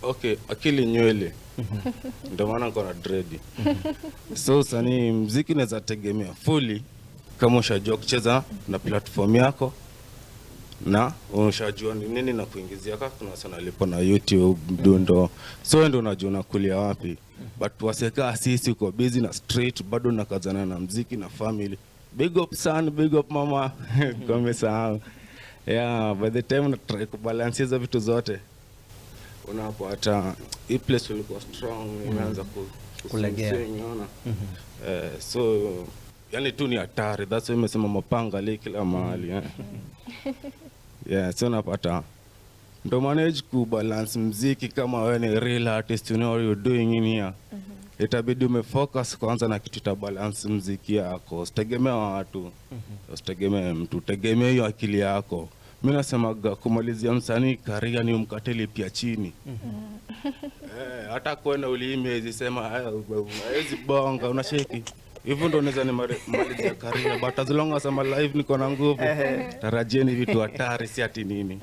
Okay, akili nywele. Ndio maana niko na dread. So usanii muziki unaweza tegemea fully kama ushajua kucheza na platform yako na unashajua ni nini na kuingizia. Kama kuna sana lipo na YouTube mdundo, so ndio unajua unakulia wapi. But waseka sisi uko busy na street, bado nakazana na muziki na family. Big up son, big up mama. Kama sahau. Yeah, by the time try kubalance hizo vitu zote, unapata hii place ilikuwa strong, imeanza kulegea, unaona. So yani tu ni hatari, that's why nimesema mapanga li kila mahali. Yeah, so unapata ndo manage kubalance muziki. Kama wewe ni real artist, you know what you're doing in here, itabidi umefocus kwanza na kitu ta balance muziki yako. Usitegemea watu, usitegemea mtu, tegemea hiyo akili yako. Mimi nasema kumalizia msanii career ni umkateli pia chini. Hata kwenda uliimezi sema hizi bonga unasheki. Hivyo ndo unaweza nimalizia career, but as long as I'm alive niko na nguvu. Tarajieni vitu hatari, si ati nini.